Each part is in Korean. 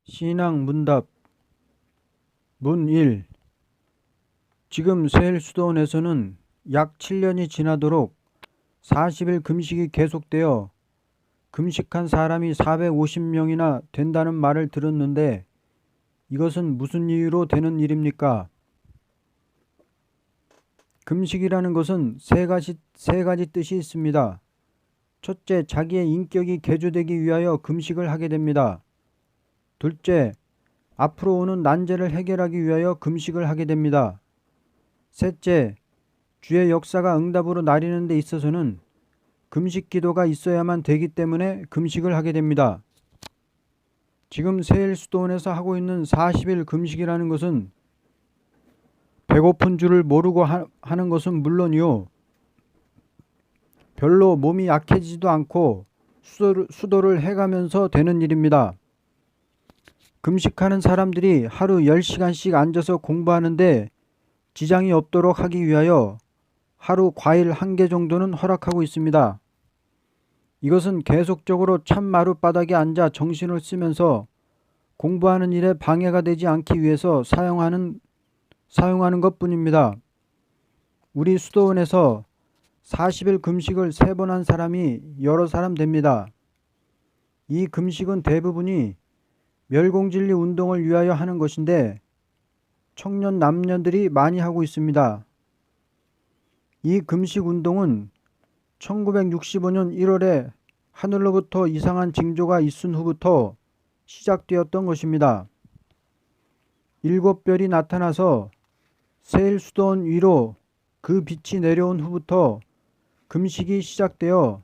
신앙 문답 문 1. 지금 세일수도원에서는 약 7년이 지나도록 40일 금식이 계속되어 금식한 사람이 450명이나 된다는 말을 들었는데 이것은 무슨 이유로 되는 일입니까? 금식이라는 것은 세 가지 뜻이 있습니다. 첫째, 자기의 인격이 개조되기 위하여 금식을 하게 됩니다. 둘째, 앞으로 오는 난제를 해결하기 위하여 금식을 하게 됩니다. 셋째, 주의 역사가 응답으로 나리는 데 있어서는 금식 기도가 있어야만 되기 때문에 금식을 하게 됩니다. 지금 세일수도원에서 하고 있는 40일 금식이라는 것은 배고픈 줄을 모르고 하는 것은 물론이요, 별로 몸이 약해지지도 않고 수도를 해가면서 되는 일입니다. 금식하는 사람들이 하루 10시간씩 앉아서 공부하는데 지장이 없도록 하기 위하여 하루 과일 1개 정도는 허락하고 있습니다. 이것은 계속적으로 찬마룻바닥에 앉아 정신을 쓰면서 공부하는 일에 방해가 되지 않기 위해서 사용하는 것뿐입니다. 우리 수도원에서 40일 금식을 3번 한 사람이 여러 사람 됩니다. 이 금식은 대부분이 멸공진리 운동을 위하여 하는 것인데 청년 남녀들이 많이 하고 있습니다. 이 금식 운동은 1965년 1월에 하늘로부터 이상한 징조가 있은 후부터 시작되었던 것입니다. 7별이 나타나서 세일수도원 위로 그 빛이 내려온 후부터 금식이 시작되어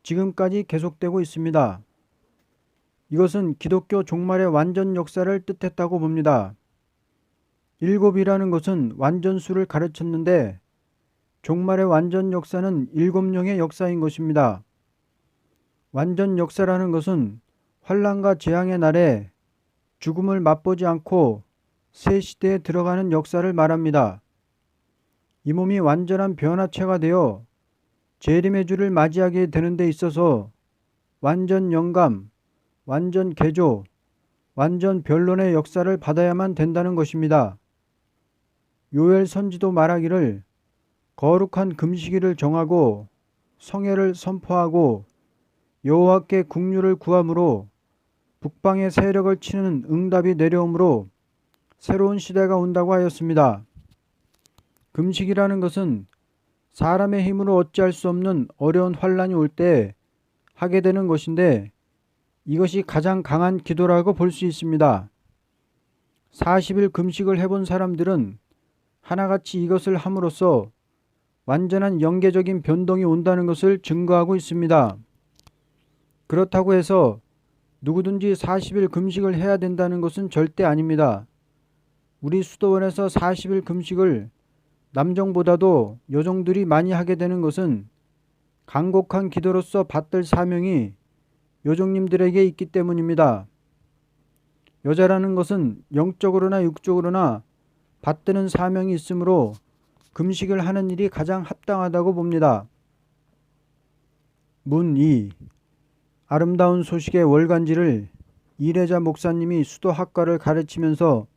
지금까지 계속되고 있습니다. 이것은 기독교 종말의 완전 역사를 뜻했다고 봅니다. 7이라는 것은 완전수를 가르쳤는데 종말의 완전 역사는 7령의 역사인 것입니다. 완전 역사라는 것은 환난과 재앙의 날에 죽음을 맛보지 않고 새 시대에 들어가는 역사를 말합니다. 이 몸이 완전한 변화체가 되어 재림의 주를 맞이하게 되는 데 있어서 완전 영감, 완전 개조, 완전 변론의 역사를 받아야만 된다는 것입니다. 요엘 선지도 말하기를 거룩한 금식일을 정하고 성회를 선포하고 여호와께 국류를 구함으로 북방의 세력을 치는 응답이 내려오므로 새로운 시대가 온다고 하였습니다. 금식이라는 것은 사람의 힘으로 어찌할 수 없는 어려운 환난이 올 때 하게 되는 것인데 이것이 가장 강한 기도라고 볼 수 있습니다. 40일 금식을 해본 사람들은 하나같이 이것을 함으로써 완전한 영계적인 변동이 온다는 것을 증거하고 있습니다. 그렇다고 해서 누구든지 40일 금식을 해야 된다는 것은 절대 아닙니다. 우리 수도원에서 40일 금식을 남정보다도 여종들이 많이 하게 되는 것은 간곡한 기도로서 받들 사명이 여종님들에게 있기 때문입니다. 여자라는 것은 영적으로나 육적으로나 받드는 사명이 있으므로 금식을 하는 일이 가장 합당하다고 봅니다. 문 2. 아름다운 소식의 월간지를 이래자 목사님이 수도학과를 가르치면서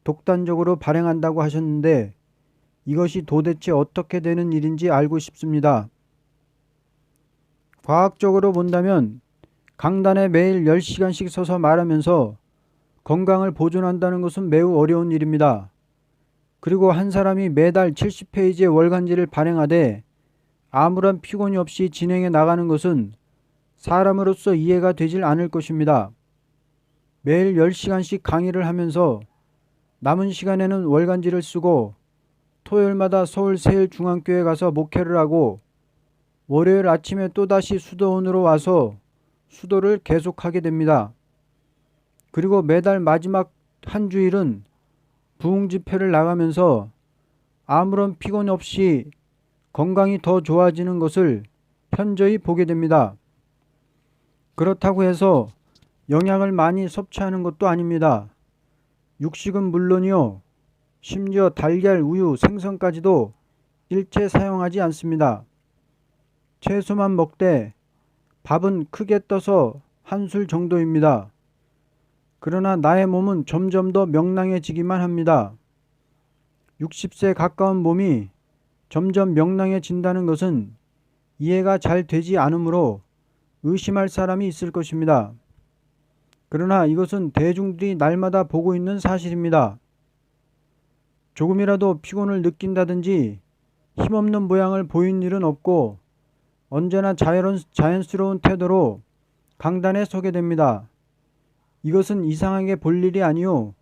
독단적으로 발행한다고 하셨는데 이것이 도대체 어떻게 되는 일인지 알고 싶습니다. 과학적으로 본다면 강단에 매일 10시간씩 서서 말하면서 건강을 보존한다는 것은 매우 어려운 일입니다. 그리고 한 사람이 매달 70페이지의 월간지를 발행하되 아무런 피곤이 없이 진행해 나가는 것은 사람으로서 이해가 되질 않을 것입니다. 매일 10시간씩 강의를 하면서 남은 시간에는 월간지를 쓰고 토요일마다 서울 세일중앙교회 가서 목회를 하고 월요일 아침에 또다시 수도원으로 와서 수도를 계속하게 됩니다. 그리고 매달 마지막 한 주일은 부흥집회를 나가면서 아무런 피곤 없이 건강이 더 좋아지는 것을 현저히 보게 됩니다. 그렇다고 해서 영양을 많이 섭취하는 것도 아닙니다. 육식은 물론이요, 심지어 달걀, 우유, 생선까지도 일체 사용하지 않습니다. 채소만 먹되 밥은 크게 떠서 한 술 정도입니다. 그러나 나의 몸은 점점 더 명랑해지기만 합니다. 60세 가까운 몸이 점점 명랑해진다는 것은 이해가 잘 되지 않으므로 의심할 사람이 있을 것입니다. 그러나 이것은 대중들이 날마다 보고 있는 사실입니다. 조금이라도 피곤을 느낀다든지 힘없는 모양을 보인 일은 없고 언제나 자연스러운 태도로 강단에 서게 됩니다. 이것은 이상하게 볼 일이 아니요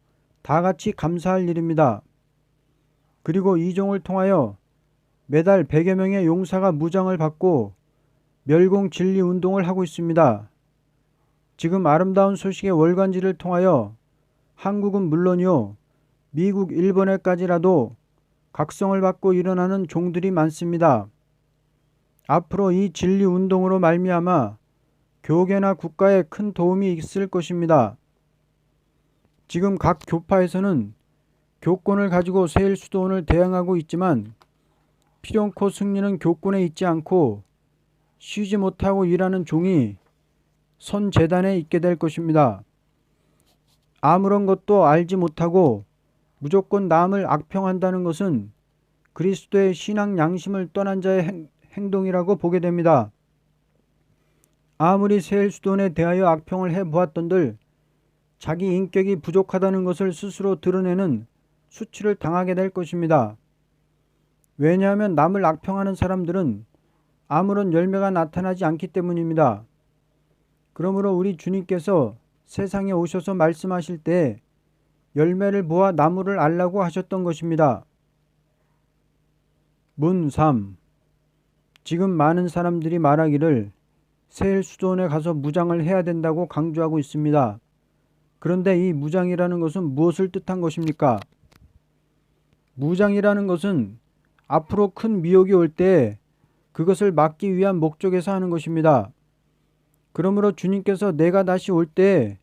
다 같이 감사할 일입니다. 그리고 이 종을 통하여 매달 100여 명의 용사가 무장을 받고 멸공 진리 운동을 하고 있습니다. 지금 아름다운 소식의 월간지를 통하여 한국은 물론이요 미국, 일본에까지라도 각성을 받고 일어나는 종들이 많습니다. 앞으로 이 진리 운동으로 말미암아 교계나 국가에 큰 도움이 있을 것입니다. 지금 각 교파에서는 교권을 가지고 세일수도원을 대항하고 있지만 필연코 승리는 교권에 있지 않고 쉬지 못하고 일하는 종이 선 재단에 있게 될 것입니다. 아무런 것도 알지 못하고 무조건 남을 악평한다는 것은 그리스도의 신앙 양심을 떠난 자의 행동이라고 보게 됩니다. 아무리 세일수도원에 대하여 악평을 해보았던들 자기 인격이 부족하다는 것을 스스로 드러내는 수치를 당하게 될 것입니다. 왜냐하면 남을 악평하는 사람들은 아무런 열매가 나타나지 않기 때문입니다. 그러므로 우리 주님께서 세상에 오셔서 말씀하실 때 열매를 보아 나무를 알라고 하셨던 것입니다. 문 3. 지금 많은 사람들이 말하기를 세일수도원에 가서 무장을 해야 된다고 강조하고 있습니다. 그런데 이 무장이라는 것은 무엇을 뜻한 것입니까? 무장이라는 것은 앞으로 큰 미혹이 올 때 그것을 막기 위한 목적에서 하는 것입니다. 그러므로 주님께서 내가 다시 올 때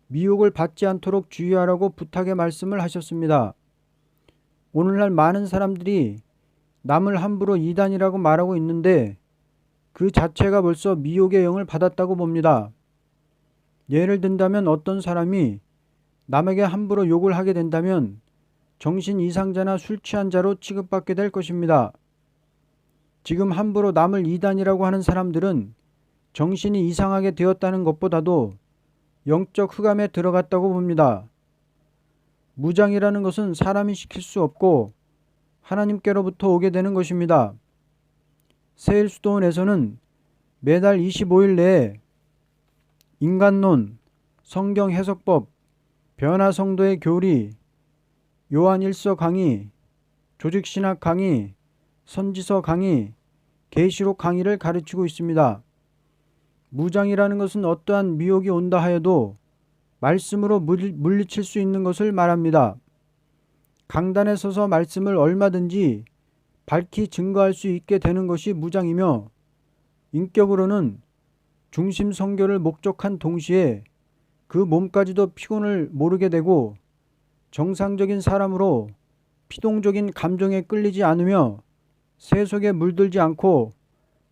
미혹을 받지 않도록 주의하라고 부탁의 말씀을 하셨습니다. 오늘날 많은 사람들이 남을 함부로 이단이라고 말하고 있는데 그 자체가 벌써 미혹의 영을 받았다고 봅니다. 예를 든다면 어떤 사람이 남에게 함부로 욕을 하게 된다면 정신 이상자나 술 취한 자로 취급받게 될 것입니다. 지금 함부로 남을 이단이라고 하는 사람들은 정신이 이상하게 되었다는 것보다도 영적 흑암에 들어갔다고 봅니다. 무장이라는 것은 사람이 시킬 수 없고 하나님께로부터 오게 되는 것입니다. 세일수도원에서는 매달 25일 내에 인간론, 성경 해석법, 변화성도의 교리, 요한일서 강의, 조직신학 강의, 선지서 강의, 계시록 강의를 가르치고 있습니다. 무장이라는 것은 어떠한 미혹이 온다 하여도 말씀으로 물리칠 수 있는 것을 말합니다. 강단에 서서 말씀을 얼마든지 밝히 증거할 수 있게 되는 것이 무장이며 인격으로는 중심 선교를 목적한 동시에 그 몸까지도 피곤을 모르게 되고 정상적인 사람으로 피동적인 감정에 끌리지 않으며 세속에 물들지 않고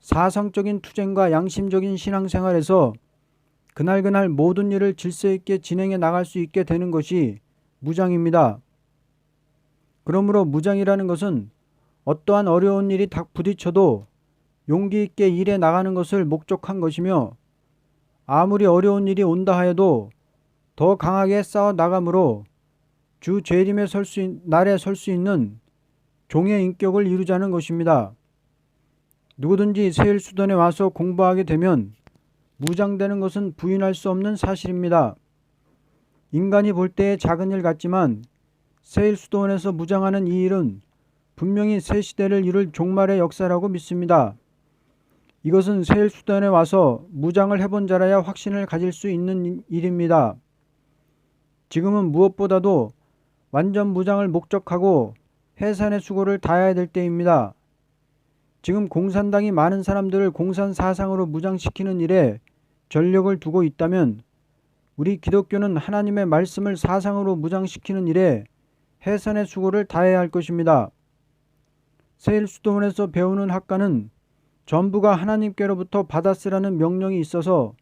사상적인 투쟁과 양심적인 신앙생활에서 그날그날 모든 일을 질서 있게 진행해 나갈 수 있게 되는 것이 무장입니다. 그러므로 무장이라는 것은 어떠한 어려운 일이 딱 부딪혀도 용기 있게 일해 나가는 것을 목적한 것이며 아무리 어려운 일이 온다 하여도 더 강하게 싸워 나가므로 주 재림에 날에 설 수 있는 종의 인격을 이루자는 것입니다. 누구든지 세일수도원에 와서 공부하게 되면 무장되는 것은 부인할 수 없는 사실입니다. 인간이 볼 때의 작은 일 같지만 세일수도원에서 무장하는 이 일은 분명히 새 시대를 이룰 종말의 역사라고 믿습니다. 이것은 세일수도원에 와서 무장을 해본 자라야 확신을 가질 수 있는 일입니다. 지금은 무엇보다도 완전 무장을 목적하고 해산의 수고를 다해야 될 때입니다. 지금 공산당이 많은 사람들을 공산 사상으로 무장시키는 일에 전력을 두고 있다면 우리 기독교는 하나님의 말씀을 사상으로 무장시키는 일에 해산의 수고를 다해야 할 것입니다. 세일수도원에서 배우는 학과는 전부가 하나님께로부터 받았으라는 명령이 있어서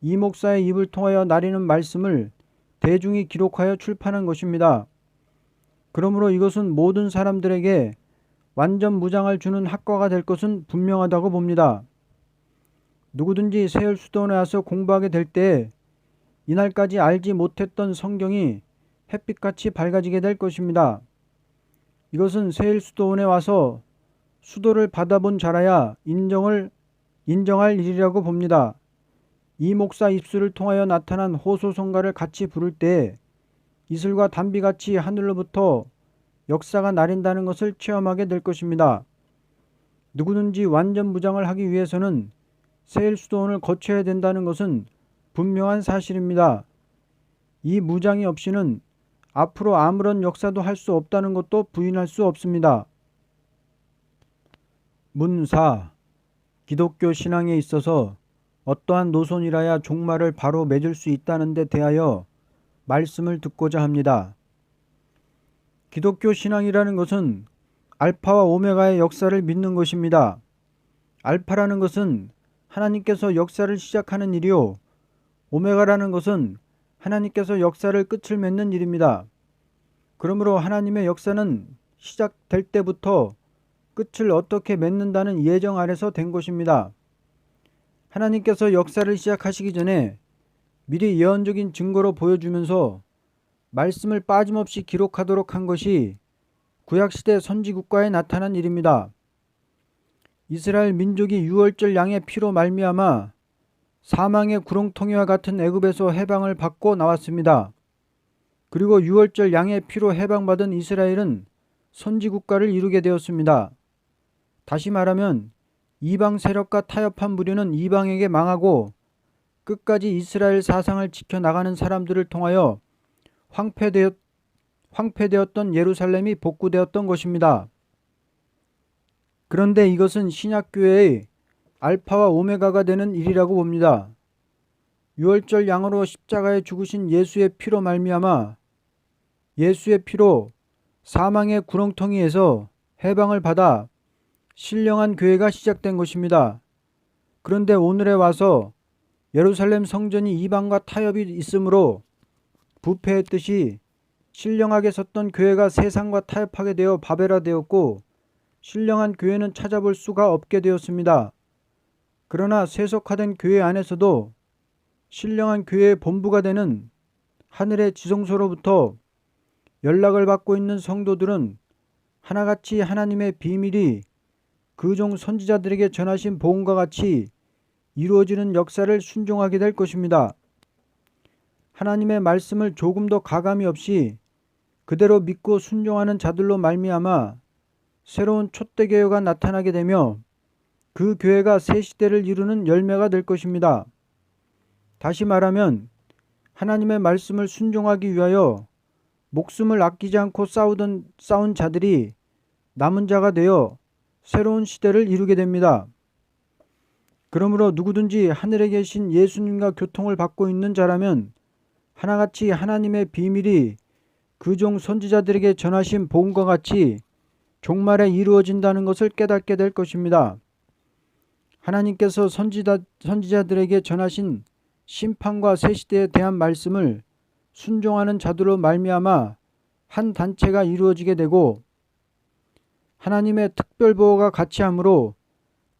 이 목사의 입을 통하여 나리는 말씀을 대중이 기록하여 출판한 것입니다. 그러므로 이것은 모든 사람들에게 완전 무장을 주는 학과가 될 것은 분명하다고 봅니다. 누구든지 세일수도원에 와서 공부하게 될 때 이날까지 알지 못했던 성경이 햇빛같이 밝아지게 될 것입니다. 이것은 세일수도원에 와서 수도를 받아본 자라야 인정할 일이라고 봅니다. 이 목사 입술을 통하여 나타난 호소성가를 같이 부를 때 이슬과 단비같이 하늘로부터 역사가 나린다는 것을 체험하게 될 것입니다. 누구든지 완전 무장을 하기 위해서는 세일수도원을 거쳐야 된다는 것은 분명한 사실입니다. 이 무장이 없이는 앞으로 아무런 역사도 할 수 없다는 것도 부인할 수 없습니다. 문4. 기독교 신앙에 있어서 어떠한 노선이라야 종말을 바로 맺을 수 있다는 데 대하여 말씀을 듣고자 합니다. 기독교 신앙이라는 것은 알파와 오메가의 역사를 믿는 것입니다. 알파라는 것은 하나님께서 역사를 시작하는 일이요, 오메가라는 것은 하나님께서 역사를 끝을 맺는 일입니다. 그러므로 하나님의 역사는 시작될 때부터 끝을 어떻게 맺는다는 예정 아래서 된 것입니다. 하나님께서 역사를 시작하시기 전에 미리 예언적인 증거로 보여주면서 말씀을 빠짐없이 기록하도록 한 것이 구약시대 선지국가에 나타난 일입니다. 이스라엘 민족이 유월절 양의 피로 말미암아 사망의 구렁텅이와 같은 애굽에서 해방을 받고 나왔습니다. 그리고 유월절 양의 피로 해방받은 이스라엘은 선지국가를 이루게 되었습니다. 다시 말하면 이방 세력과 타협한 무리는 이방에게 망하고 끝까지 이스라엘 사상을 지켜나가는 사람들을 통하여 황폐되었던 예루살렘이 복구되었던 것입니다. 그런데 이것은 신약교회의 알파와 오메가가 되는 일이라고 봅니다. 유월절 양으로 십자가에 죽으신 예수의 피로 말미암아 예수의 피로 사망의 구렁텅이에서 해방을 받아 신령한 교회가 시작된 것입니다. 그런데 오늘에 와서 예루살렘 성전이 이방과 타협이 있으므로 부패했듯이 신령하게 섰던 교회가 세상과 타협하게 되어 바벨화되었고 신령한 교회는 찾아볼 수가 없게 되었습니다. 그러나 세속화된 교회 안에서도 신령한 교회의 본부가 되는 하늘의 지성소로부터 연락을 받고 있는 성도들은 하나같이 하나님의 비밀이 그 종 선지자들에게 전하신 복음과 같이 이루어지는 역사를 순종하게 될 것입니다. 하나님의 말씀을 조금도 가감이 없이 그대로 믿고 순종하는 자들로 말미암아 새로운 촛대교회가 나타나게 되며 그 교회가 새 시대를 이루는 열매가 될 것입니다. 다시 말하면 하나님의 말씀을 순종하기 위하여 목숨을 아끼지 않고 싸운 자들이 남은 자가 되어 새로운 시대를 이루게 됩니다. 그러므로 누구든지 하늘에 계신 예수님과 교통을 받고 있는 자라면 하나같이 하나님의 비밀이 그 종 선지자들에게 전하신 복음과 같이 종말에 이루어진다는 것을 깨닫게 될 것입니다. 하나님께서 선지자들에게 전하신 심판과 새 시대에 대한 말씀을 순종하는 자들로 말미암아 한 단체가 이루어지게 되고 하나님의 특별 보호가 같이 함으로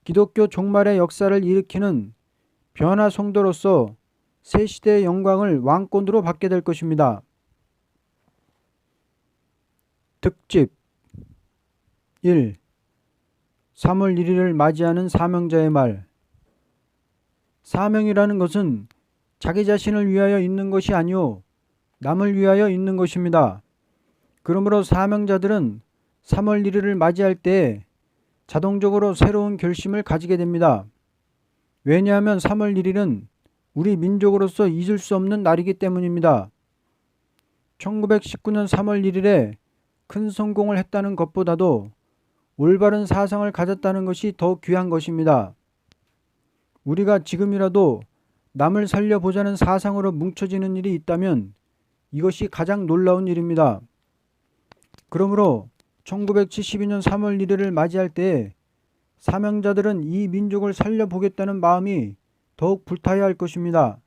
기독교 종말의 역사를 일으키는 변화 성도로서 새 시대의 영광을 왕권으로 받게 될 것입니다. 특집 1. 3월 1일을 맞이하는 사명자의 말. 사명이라는 것은 자기 자신을 위하여 있는 것이 아니오 남을 위하여 있는 것입니다. 그러므로 사명자들은 3월 1일을 맞이할 때 자동적으로 새로운 결심을 가지게 됩니다. 왜냐하면 3월 1일은 우리 민족으로서 잊을 수 없는 날이기 때문입니다. 1919년 3월 1일에 큰 성공을 했다는 것보다도 올바른 사상을 가졌다는 것이 더 귀한 것입니다. 우리가 지금이라도 남을 살려보자는 사상으로 뭉쳐지는 일이 있다면 이것이 가장 놀라운 일입니다. 그러므로 1972년 3월 1일을 맞이할 때 사명자들은 이 민족을 살려보겠다는 마음이 더욱 불타야 할 것입니다.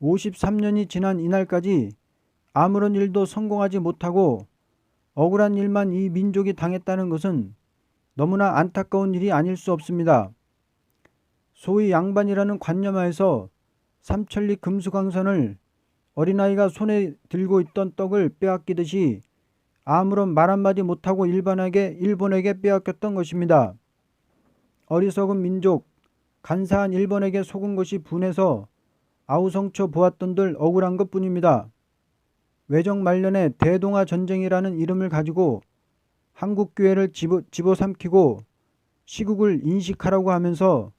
53년이 지난 이날까지 아무런 일도 성공하지 못하고 억울한 일만 이 민족이 당했다는 것은 너무나 안타까운 일이 아닐 수 없습니다. 소위 양반이라는 관념하에서 삼천리 금수강산을 어린아이가 손에 들고 있던 떡을 빼앗기듯이 아무런 말 한마디 못하고 일본에게 빼앗겼던 것입니다. 어리석은 민족, 간사한 일본에게 속은 것이 분해서 아우성쳐 보았던들 억울한 것뿐입니다. 외정 말년에 대동아 전쟁이라는 이름을 가지고 한국교회를 집어삼키고 시국을 인식하라고 하면서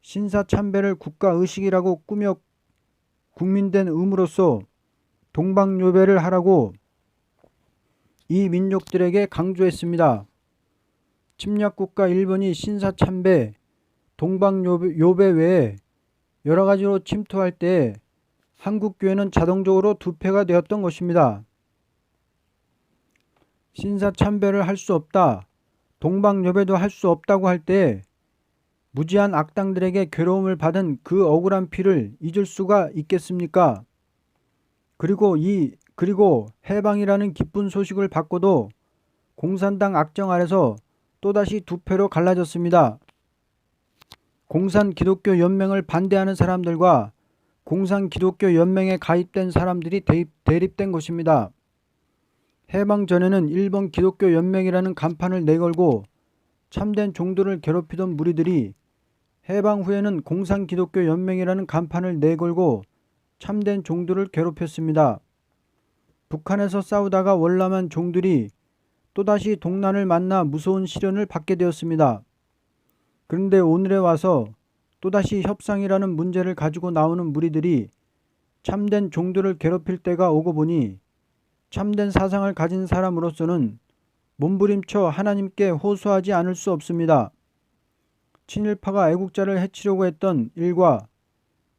신사참배를 국가의식이라고 꾸며 국민된 의무로서 동방요배를 하라고 이 민족들에게 강조했습니다. 침략국가 일본이 신사참배, 동방요배 외에 여러 가지로 침투할 때 한국교회는 자동적으로 두패가 되었던 것입니다. 신사참배를 할 수 없다, 동방요배도 할 수 없다고 할 때 무지한 악당들에게 괴로움을 받은 그 억울한 피를 잊을 수가 있겠습니까? 그리고 해방이라는 기쁜 소식을 받고도 공산당 악정 아래서 또다시 두 패로 갈라졌습니다. 공산기독교연맹을 반대하는 사람들과 공산기독교연맹에 가입된 사람들이 대립된 것입니다. 해방 전에는 일본 기독교연맹이라는 간판을 내걸고 참된 종들을 괴롭히던 무리들이 해방 후에는 공산기독교연맹이라는 간판을 내걸고 참된 종들을 괴롭혔습니다. 북한에서 싸우다가 월남한 종들이 또다시 동난을 만나 무서운 시련을 받게 되었습니다. 그런데 오늘에 와서 또다시 협상이라는 문제를 가지고 나오는 무리들이 참된 종들을 괴롭힐 때가 오고 보니 참된 사상을 가진 사람으로서는 몸부림쳐 하나님께 호소하지 않을 수 없습니다. 친일파가 애국자를 해치려고 했던 일과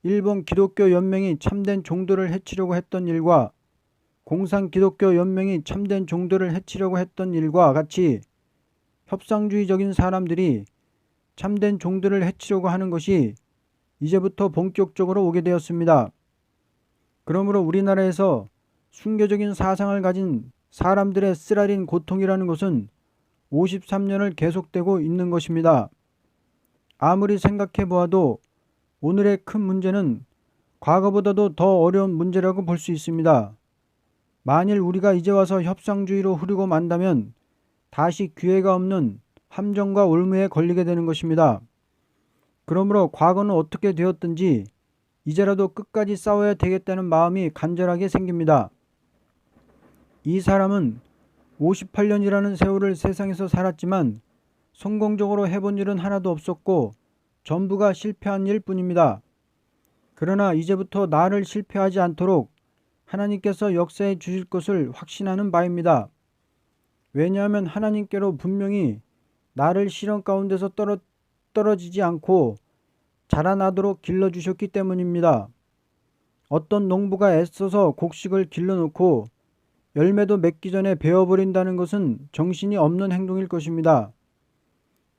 일본 기독교연맹이 참된 종들을 해치려고 했던 일과 공산기독교연맹이 참된 종들을 해치려고 했던 일과 같이 협상주의적인 사람들이 참된 종들을 해치려고 하는 것이 이제부터 본격적으로 오게 되었습니다. 그러므로 우리나라에서 순교적인 사상을 가진 사람들의 쓰라린 고통이라는 것은 53년을 계속되고 있는 것입니다. 아무리 생각해 보아도 오늘의 큰 문제는 과거보다도 더 어려운 문제라고 볼 수 있습니다. 만일 우리가 이제 와서 협상주의로 흐르고 만다면 다시 기회가 없는 함정과 올무에 걸리게 되는 것입니다. 그러므로 과거는 어떻게 되었든지 이제라도 끝까지 싸워야 되겠다는 마음이 간절하게 생깁니다. 이 사람은 58년이라는 세월을 세상에서 살았지만 성공적으로 해본 일은 하나도 없었고 전부가 실패한 일뿐입니다. 그러나 이제부터 나를 실패하지 않도록 하나님께서 역사해 주실 것을 확신하는 바입니다. 왜냐하면 하나님께로 분명히 나를 시련 가운데서 떨어지지 않고 자라나도록 길러주셨기 때문입니다. 어떤 농부가 애써서 곡식을 길러놓고 열매도 맺기 전에 베어버린다는 것은 정신이 없는 행동일 것입니다.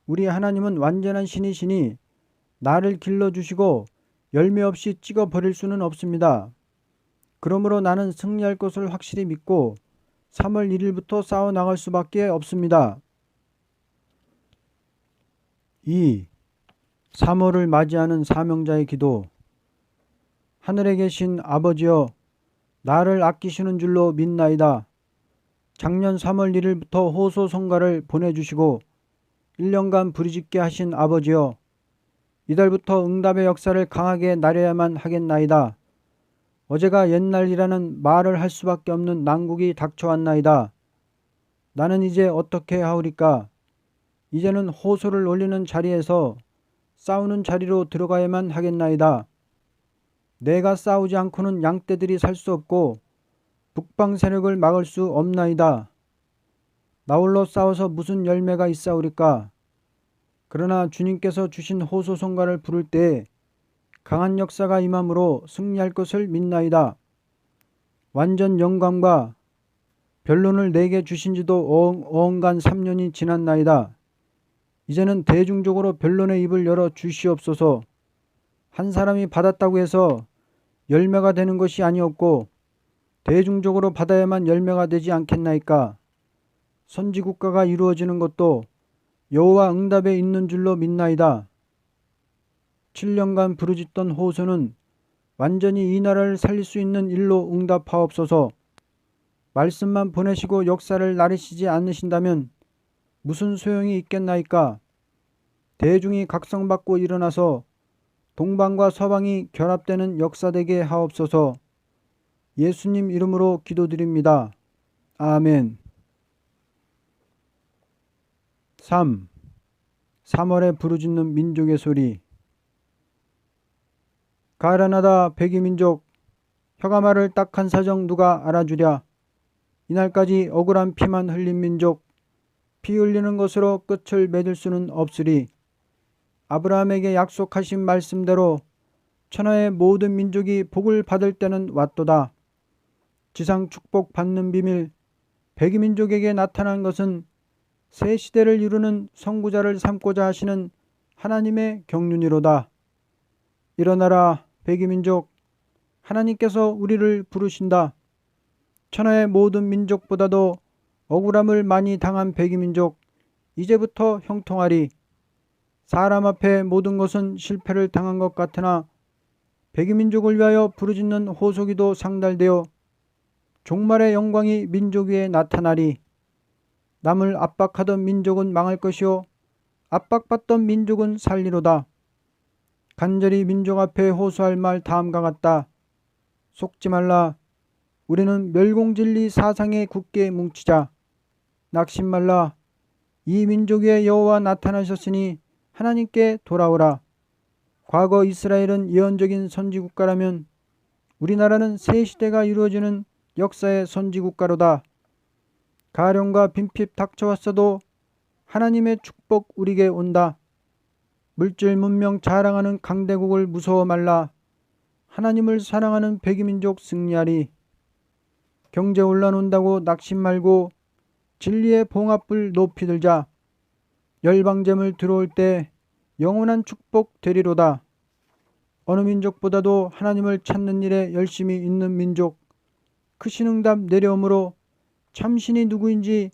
우리 하나님은 완전한 신이시니 나를 길러주시고 열매 없이 찍어버릴 수는 없습니다. 그러므로 나는 승리할 것을 확실히 믿고 3월 1일부터 싸워나갈 수밖에 없습니다. 2. 3월을 맞이하는 사명자의 기도. 하늘에 계신 아버지여, 나를 아끼시는 줄로 믿나이다. 작년 3월 1일부터 호소 성가를 보내주시고 1년간 부르짖게 하신 아버지여, 이달부터 응답의 역사를 강하게 나려야만 하겠나이다. 어제가 옛날이라는 말을 할 수밖에 없는 난국이 닥쳐왔나이다. 나는 이제 어떻게 하오리까? 이제는 호소를 올리는 자리에서 싸우는 자리로 들어가야만 하겠나이다. 내가 싸우지 않고는 양떼들이 살 수 없고 북방 세력을 막을 수 없나이다. 나홀로 싸워서 무슨 열매가 있사오리까? 그러나 주님께서 주신 호소성가를 부를 때 강한 역사가 임함으로 승리할 것을 믿나이다. 완전 영광과 변론을 내게 주신 지도 어언간 3년이 지났나이다. 이제는 대중적으로 변론의 입을 열어 주시옵소서. 한 사람이 받았다고 해서 열매가 되는 것이 아니었고 대중적으로 받아야만 열매가 되지 않겠나이까. 선지국가가 이루어지는 것도 여호와 응답에 있는 줄로 믿나이다. 7년간 부르짖던 호소는 완전히 이 나라를 살릴 수 있는 일로 응답하옵소서. 말씀만 보내시고 역사를 나르시지 않으신다면 무슨 소용이 있겠나이까. 대중이 각성받고 일어나서 동방과 서방이 결합되는 역사되게 하옵소서. 예수님 이름으로 기도드립니다. 아멘. 3. 3월에 부르짖는 민족의 소리. 가련하다 백이민족, 혀가 말을 딱한 사정 누가 알아주랴. 이날까지 억울한 피만 흘린 민족, 피 흘리는 것으로 끝을 맺을 수는 없으리. 아브라함에게 약속하신 말씀대로 천하의 모든 민족이 복을 받을 때는 왔도다. 지상 축복 받는 비밀, 백이민족에게 나타난 것은 새 시대를 이루는 선구자를 삼고자 하시는 하나님의 경륜이로다. 일어나라 백이민족, 하나님께서 우리를 부르신다. 천하의 모든 민족보다도 억울함을 많이 당한 백이민족, 이제부터 형통하리. 사람 앞에 모든 것은 실패를 당한 것 같으나 백이민족을 위하여 부르짖는 호소기도 상달되어 종말의 영광이 민족 위에 나타나리. 남을 압박하던 민족은 망할 것이요 압박받던 민족은 살리로다. 간절히 민족 앞에 호소할 말 다음과 같다. 속지 말라. 우리는 멸공진리 사상에 굳게 뭉치자. 낙심 말라. 이 민족 위에 여호와 나타나셨으니 하나님께 돌아오라. 과거 이스라엘은 예언적인 선지국가라면 우리나라는 새 시대가 이루어지는 역사의 선지국가로다. 가령과 빈핍 닥쳐왔어도 하나님의 축복 우리에게 온다. 물질 문명 자랑하는 강대국을 무서워 말라. 하나님을 사랑하는 백이민족 승리하리. 경제 혼란 온다고 낙심 말고 진리의 봉합불 높이 들자. 열방잼을 들어올 때 영원한 축복 되리로다. 어느 민족보다도 하나님을 찾는 일에 열심히 있는 민족, 크신 응답 내려오므로 참신이 누구인지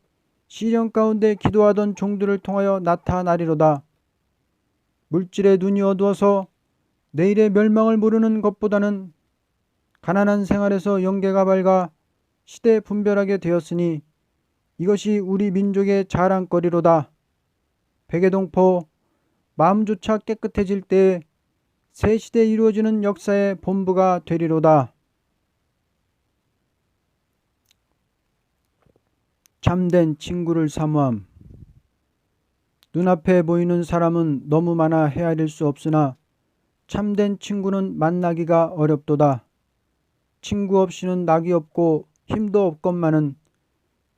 시련 가운데 기도하던 종들을 통하여 나타나리로다. 물질의 눈이 어두워서 내일의 멸망을 모르는 것보다는 가난한 생활에서 영계가 밝아 시대 분별하게 되었으니 이것이 우리 민족의 자랑거리로다. 백의동포, 마음조차 깨끗해질 때 새 시대에 이루어지는 역사의 본부가 되리로다. 참된 친구를 사모함. 눈앞에 보이는 사람은 너무 많아 헤아릴 수 없으나 참된 친구는 만나기가 어렵도다. 친구 없이는 낙이 없고 힘도 없건만은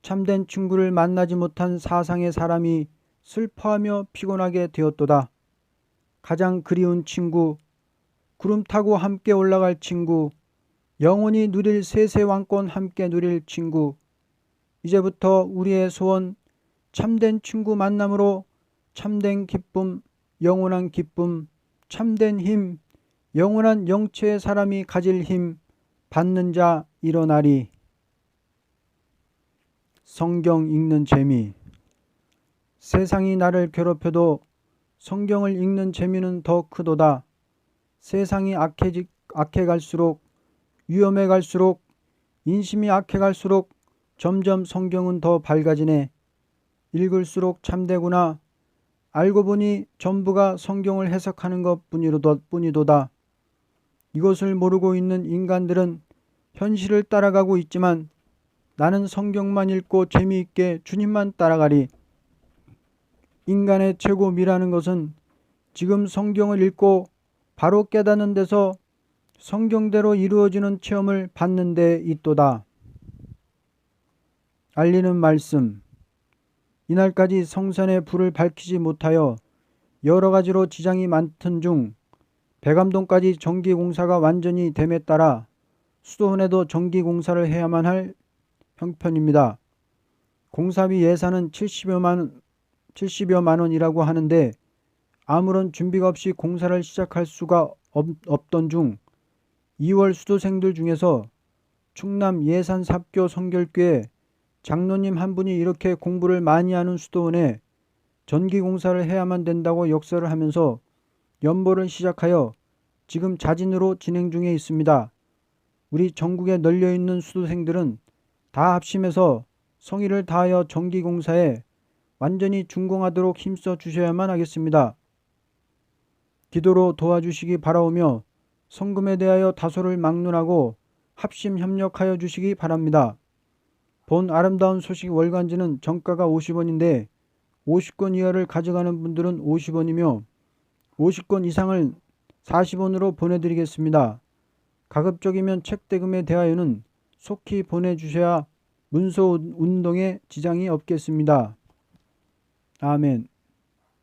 참된 친구를 만나지 못한 사상의 사람이 슬퍼하며 피곤하게 되었도다. 가장 그리운 친구, 구름 타고 함께 올라갈 친구, 영원히 누릴 세세왕권 함께 누릴 친구. 이제부터 우리의 소원, 참된 친구 만남으로 참된 기쁨, 영원한 기쁨, 참된 힘, 영원한 영체의 사람이 가질 힘, 받는 자 일어나리. 성경 읽는 재미. 세상이 나를 괴롭혀도 성경을 읽는 재미는 더 크도다. 세상이 악해 갈수록, 위험해 갈수록, 인심이 악해 갈수록 점점 성경은 더 밝아지네. 읽을수록 참되구나. 알고 보니 전부가 성경을 해석하는 것 뿐이도다. 이것을 모르고 있는 인간들은 현실을 따라가고 있지만 나는 성경만 읽고 재미있게 주님만 따라가리. 인간의 최고 미라는 것은 지금 성경을 읽고 바로 깨닫는 데서 성경대로 이루어지는 체험을 받는 데 있도다. 알리는 말씀. 이날까지 성산에 불을 밝히지 못하여 여러 가지로 지장이 많던 중 백암동까지 전기공사가 완전히 됨에 따라 수도원에도 전기공사를 해야만 할 형편입니다. 공사비 예산은 70여만 원이라고 하는데 아무런 준비가 없이 공사를 시작할 수가 없던 중 2월 수도생들 중에서 충남 예산삽교 성결교회 장로님 한 분이 이렇게 공부를 많이 하는 수도원에 전기공사를 해야만 된다고 역설을 하면서 연보를 시작하여 지금 자진으로 진행 중에 있습니다. 우리 전국에 널려있는 수도생들은 다 합심해서 성의를 다하여 전기공사에 완전히 준공하도록 힘써 주셔야만 하겠습니다. 기도로 도와주시기 바라오며 성금에 대하여 다소를 막론하고 합심 협력하여 주시기 바랍니다. 본 아름다운 소식 월간지는 정가가 50원인데 50권 이하를 가져가는 분들은 50원이며 50권 이상을 40원으로 보내드리겠습니다. 가급적이면 책 대금에 대하여는 속히 보내주셔야 문서 운동에 지장이 없겠습니다. 아멘.